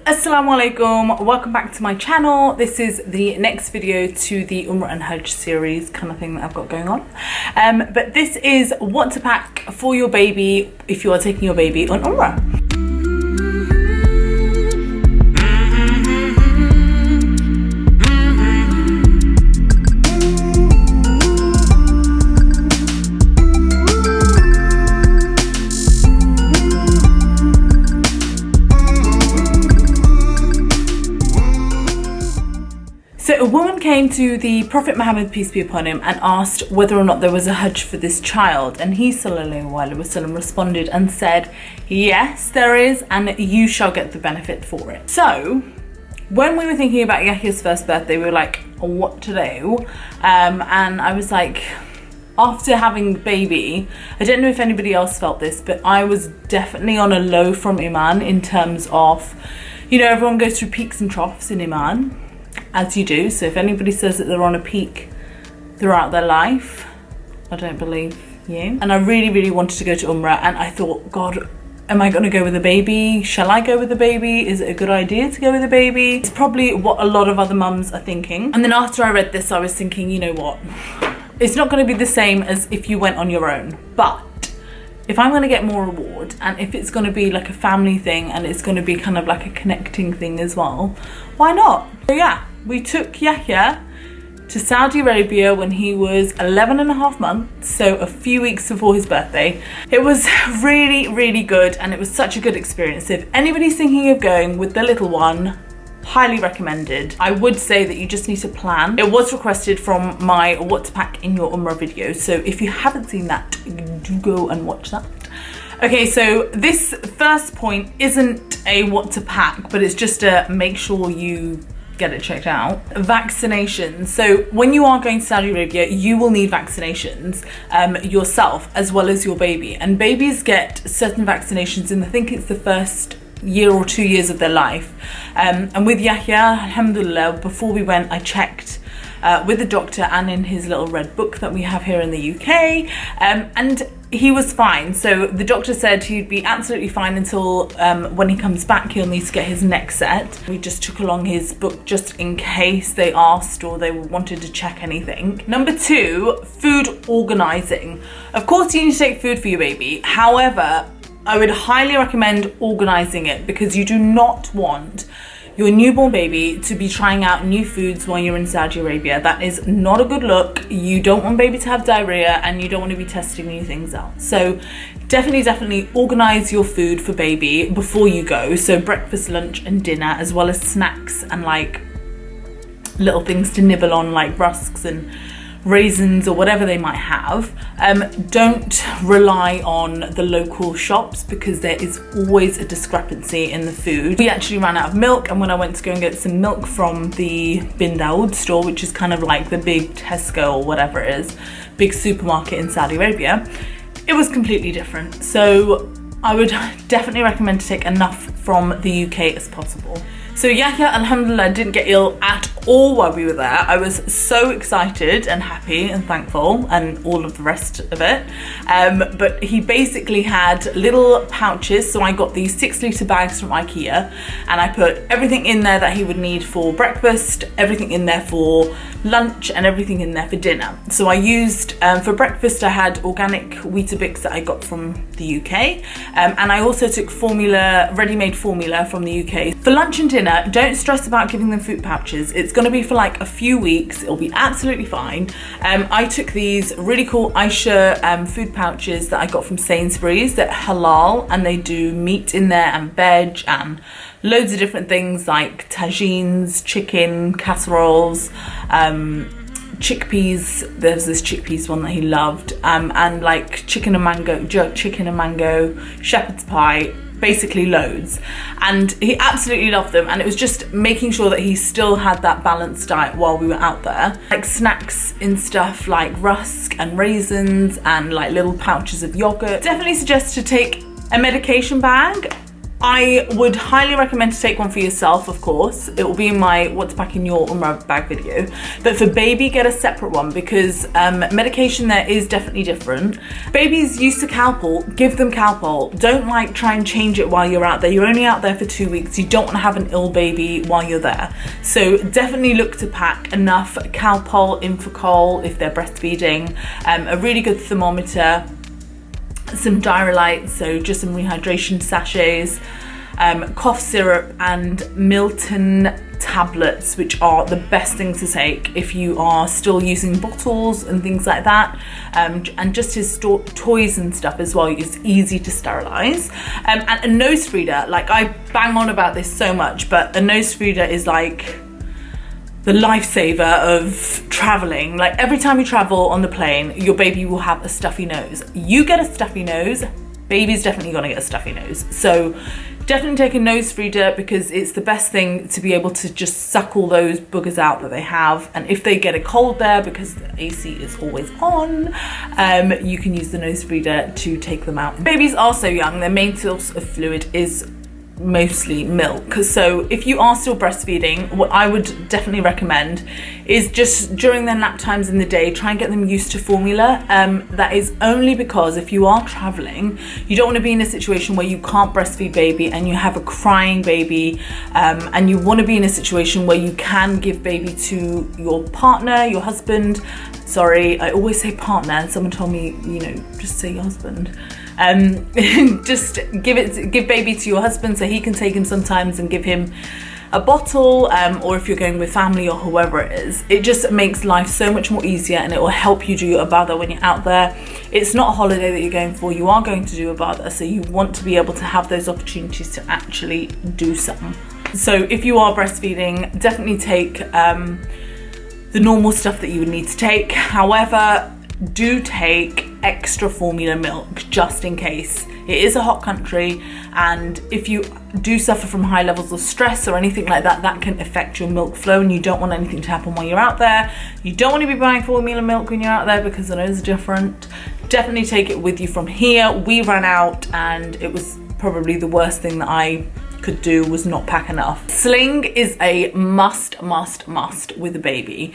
Assalamu alaikum, welcome back to my channel. This is the next video to the Umrah and Hajj series kind of thing that I've got going on. But this is what to pack for your baby if you are taking your baby on Umrah. So a woman came to the Prophet Muhammad, peace be upon him, and asked whether or not there was a Hajj for this child, and he sallallahu alaihi wasallam responded and said, yes there is, and you shall get the benefit for it. So when we were thinking about Yahya's first birthday, we were like, what to do? And I was like, after having the baby, I don't know if anybody else felt this, but I was definitely on a low from Iman in terms of, you know, everyone goes through peaks and troughs in Iman, as you do. So if anybody says that they're on a peak throughout their life, I don't believe you. And I really wanted to go to Umrah, and I thought, God, am I going to go with a baby? Shall I go with a baby? Is it a good idea to go with a baby? It's probably what a lot of other mums are thinking. And then after I read this, I was thinking, you know what? It's not going to be the same as if you went on your own. But if I'm going to get more reward, and if it's going to be like a family thing, and it's going to be kind of like a connecting thing as well, why not? So yeah, we took Yahya to Saudi Arabia when he was 11 and a half months, so a few weeks before his birthday. It was really good, and it was such a good experience. If anybody's thinking of going with the little one, highly recommended. I would say that you just need to plan. It was requested from my what to pack in your Umrah video, so if you haven't seen that, do go and watch that. Okay, so this first point isn't a what to pack, but it's just a make sure you get it checked out. Vaccinations. So when you are going to Saudi Arabia, you will need vaccinations yourself as well as your baby. And babies get certain vaccinations in, I think it's the first year or 2 years of their life. And with Yahya, alhamdulillah, before we went, I checked with the doctor and in his little red book that we have here in the UK, and he was fine. So the doctor said he'd be absolutely fine until when he comes back, he'll need to get his next set. We just took along his book just in case they asked or they wanted to check anything. Number 2, food organising. Of course you need to take food for your baby. However, I would highly recommend organising it, because you do not want your newborn baby to be trying out new foods while you're in Saudi Arabia. That is not a good look. You don't want baby to have diarrhea, and you don't want to be testing new things out. So definitely organise your food for baby before you go. So breakfast, lunch and dinner, as well as snacks and like little things to nibble on, like rusks and raisins or whatever they might have. Don't rely on the local shops, because there is always a discrepancy in the food. We actually ran out of milk, and when I went to go and get some milk from the Bin Dawood store, which is kind of like the big Tesco or whatever it is, big supermarket in Saudi Arabia, it was completely different. So I would definitely recommend to take enough from the UK as possible. So Yahya, alhamdulillah, didn't get ill at all while we were there. I was so excited and happy and thankful and all of the rest of it. But he basically had little pouches. So I got these 6-litre bags from IKEA, and I put everything in there that he would need for breakfast, everything in there for lunch, and everything in there for dinner. So I used, for breakfast, I had organic Weetabix that I got from the UK. And I also took formula, ready-made formula from the UK. For lunch and dinner, don't stress about giving them food pouches. It's going to be for like a few weeks. It'll be absolutely fine. I took these really cool Aisha food pouches that I got from Sainsbury's that are halal, and they do meat in there and veg and loads of different things like tagines, chicken, casseroles, chickpeas. There's this chickpeas one that he loved, and like chicken and mango, jerk chicken and mango, shepherd's pie, basically loads. And he absolutely loved them, and it was just making sure that he still had that balanced diet while we were out there. Like snacks in stuff like rusk and raisins and like little pouches of yogurt. Definitely suggest to take a medication bag I would highly recommend to take one for yourself, of course. It will be in my what to pack in your Umrah bag video. But for baby, get a separate one because medication there is definitely different. Babies used to Calpol, give them Calpol. Don't like try and change it while you're out there. You're only out there for 2 weeks. You don't want to have an ill baby while you're there. So definitely look to pack enough Calpol, Infocol if they're breastfeeding, a really good thermometer, some Diarylites, so just some rehydration sachets, cough syrup and Milton tablets, which are the best things to take if you are still using bottles and things like that, and just his toys and stuff as well. It's easy to sterilize, and a nose feeder. Like, I bang on about this so much, but a nose feeder is like the lifesaver of traveling. Like, every time you travel on the plane, your baby will have a stuffy nose. You get a stuffy nose, baby's definitely gonna get a stuffy nose. So definitely take a nose feeder because it's the best thing to be able to just suck all those boogers out that they have. And if they get a cold there, because the AC is always on, you can use the nose feeder to take them out. Babies are so young, their main source of fluid is mostly milk. So if you are still breastfeeding, what I would definitely recommend is just during their nap times in the day, try and get them used to formula. That is only because if you are traveling, you don't want to be in a situation where you can't breastfeed baby and you have a crying baby, and you want to be in a situation where you can give baby to your partner, your husband. Sorry, I always say partner, and someone told me, you know, just say your husband. Just give baby to your husband so he can take him sometimes and give him a bottle, or if you're going with family or whoever it is. It just makes life so much more easier, and it will help you do your ibadah when you're out there. It's not a holiday that you're going for, you are going to do ibadah, so you want to be able to have those opportunities to actually do something. So if you are breastfeeding, definitely take the normal stuff that you would need to take. However, do take extra formula milk just in case. It is a hot country, and if you do suffer from high levels of stress or anything like that, that can affect your milk flow, and you don't want anything to happen while you're out there. You don't want to be buying formula milk when you're out there because the nose is different. Definitely take it with you from here. We ran out, and it was probably the worst thing that I could do was not pack enough. Sling is a must with a baby.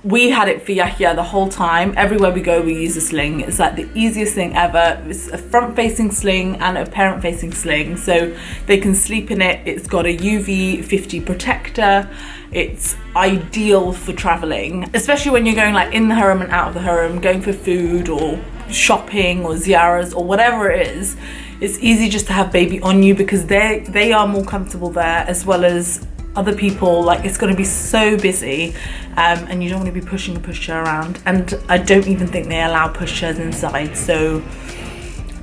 We had it for Yahya the whole time. Everywhere we go, we use a sling. It's like the easiest thing ever. It's a front-facing sling and a parent-facing sling, so they can sleep in it. It's got a UV 50 protector. It's ideal for traveling, especially when you're going like in the haram and out of the haram, going for food or shopping or ziyaras or whatever it is. It's easy just to have baby on you because they are more comfortable there, as well as other people. Like, it's going to be so busy, and you don't want to be pushing a pushchair around, and I don't even think they allow pushchairs inside, so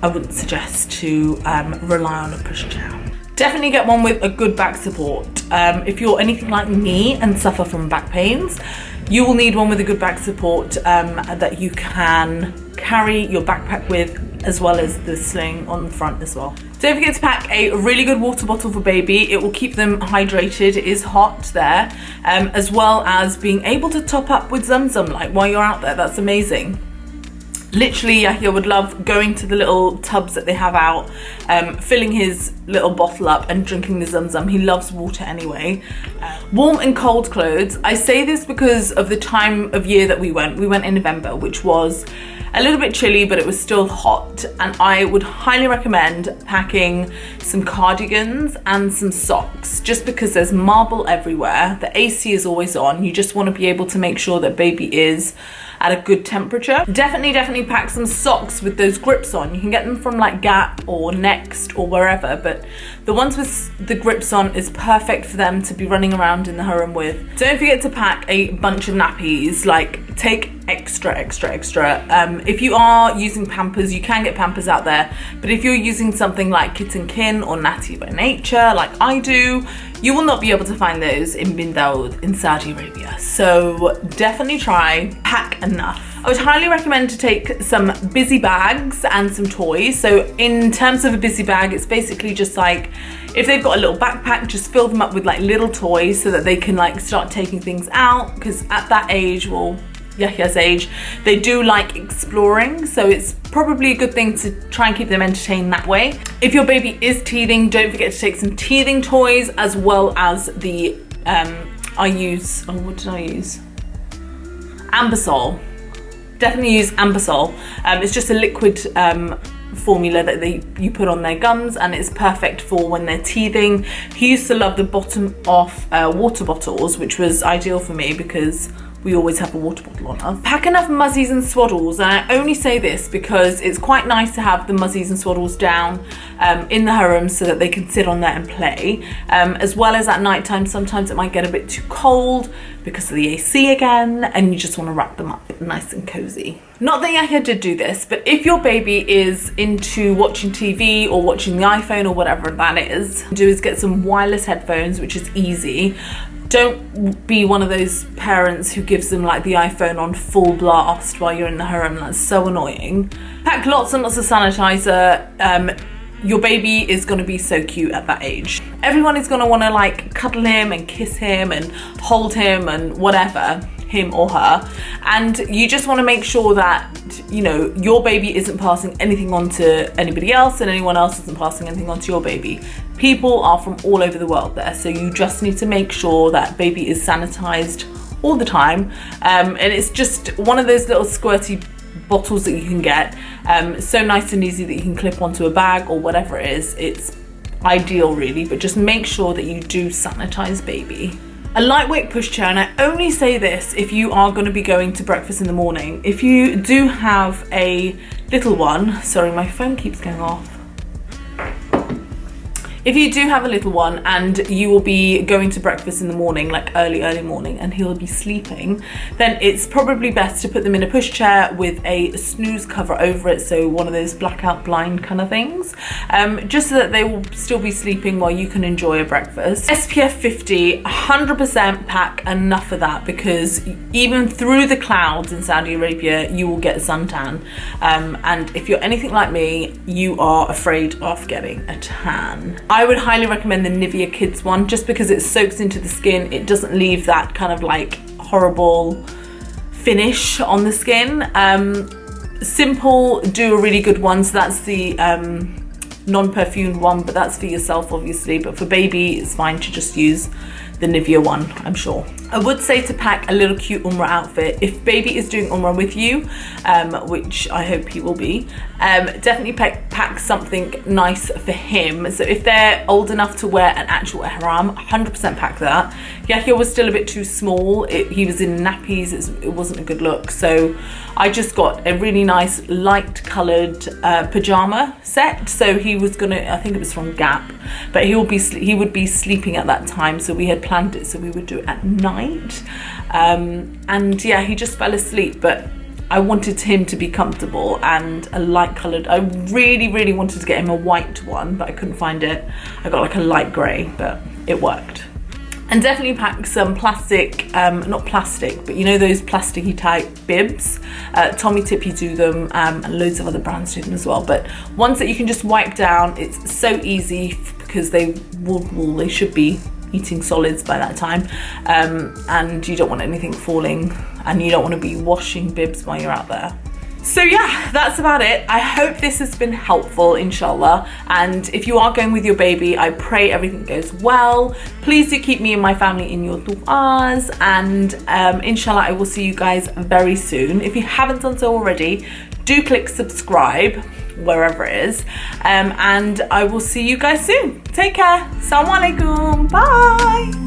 I wouldn't suggest to rely on a pushchair. Definitely get one with a good back support. If you're anything like me and suffer from back pains, you will need one with a good back support that you can carry your backpack with, as well as the sling on the front as well. Don't forget to pack a really good water bottle for baby. It will keep them hydrated. It is hot there, as well as being able to top up with Zamzam like while you're out there. That's amazing. Literally, Yahya would love going to the little tubs that they have out, filling his little bottle up and drinking the Zamzam. He loves water anyway. Warm and cold clothes. I say this because of the time of year that we went. We went in November, which was a little bit chilly, but it was still hot, and I would highly recommend packing some cardigans and some socks, just because there's marble everywhere. The AC is always on. You just want to be able to make sure that baby is at a good temperature. Definitely pack some socks with those grips on. You can get them from like Gap or Next or wherever, but the ones with the grips on is perfect for them to be running around in the haram with. Don't forget to pack a bunch of nappies. Like, take extra. If you are using Pampers, you can get Pampers out there, but if you're using something like Kit and Kin or Natty by Nature like I do, you will not be able to find those in Bin Dawood in Saudi Arabia. So definitely try, pack enough. I would highly recommend to take some busy bags and some toys. So in terms of a busy bag, it's basically just like, if they've got a little backpack, just fill them up with like little toys so that they can like start taking things out, because at that age, well, Yahya's age, they do like exploring, so it's probably a good thing to try and keep them entertained that way. If your baby is teething, don't forget to take some teething toys, as well as the what did I use? Ambisol. Definitely use Ambisol. It's just a liquid formula that you put on their gums, and it's perfect for when they're teething. He used to love the bottom off water bottles, which was ideal for me because we always have a water bottle on us. Pack enough muzzies and swaddles, and I only say this because it's quite nice to have the muzzies and swaddles down in the haram so that they can sit on there and play. As well as at night time, sometimes it might get a bit too cold because of the AC again, and you just want to wrap them up nice and cozy. Not that Yahya did do this, but if your baby is into watching TV or watching the iPhone or whatever that is, do is get some wireless headphones, which is easy. Don't be one of those parents who gives them like the iPhone on full blast while you're in the haram. That's so annoying. Pack lots and lots of sanitizer. Your baby is going to be so cute at that age. Everyone is going to want to like cuddle him and kiss him and hold him and whatever, him or her. And you just want to make sure that, you know, your baby isn't passing anything on to anybody else and anyone else isn't passing anything on to your baby. People are from all over the world there, so you just need to make sure that baby is sanitized all the time. And it's just one of those little squirty bottles that you can get. So nice and easy that you can clip onto a bag or whatever it is. It's ideal really, but just make sure that you do sanitize baby. A lightweight pushchair, and I only say this if you are going to be going to breakfast in the morning. If you do have a little one, sorry, my phone keeps going off. If you do have a little one and you will be going to breakfast in the morning, like early morning, and he'll be sleeping, then it's probably best to put them in a pushchair with a snooze cover over it, so one of those blackout blind kind of things, just so that they will still be sleeping while you can enjoy a breakfast. SPF 50, 100% pack enough of that, because even through the clouds in Saudi Arabia, you will get suntan. And if you're anything like me, you are afraid of getting a tan. I would highly recommend the Nivea Kids one, just because it soaks into the skin. It doesn't leave that kind of like horrible finish on the skin. Simple do a really good one, so that's the non-perfumed one, but that's for yourself obviously, but for baby it's fine to just use the Nivea one, I'm sure. I would say to pack a little cute Umrah outfit. If baby is doing Umrah with you, which I hope he will be, definitely pack something nice for him. So if they're old enough to wear an actual ihram, 100% pack that. Yahya was still a bit too small. He was in nappies, it wasn't a good look. So I just got a really nice light coloured pajama set. So he was gonna, I think it was from Gap, but he would be sleeping at that time. So we had planned it so we would do it at night. And yeah, he just fell asleep, but I wanted him to be comfortable, and a light coloured, I really wanted to get him a white one, but I couldn't find it. I got like a light grey, but it worked. And definitely pack some plastic, not plastic, but you know those plasticky type bibs. Tommy Tippy do them, and loads of other brands do them as well, but ones that you can just wipe down. It's so easy because they should be eating solids by that time, and you don't want anything falling, and you don't want to be washing bibs while you're out there. So yeah, that's about it. I hope this has been helpful, inshallah, and if you are going with your baby, I pray everything goes well. Please do keep me and my family in your du'as, and inshallah I will see you guys very soon. If you haven't done so already, do click subscribe wherever it is, and I will see you guys soon. Take care. Assalamu alaikum. Bye.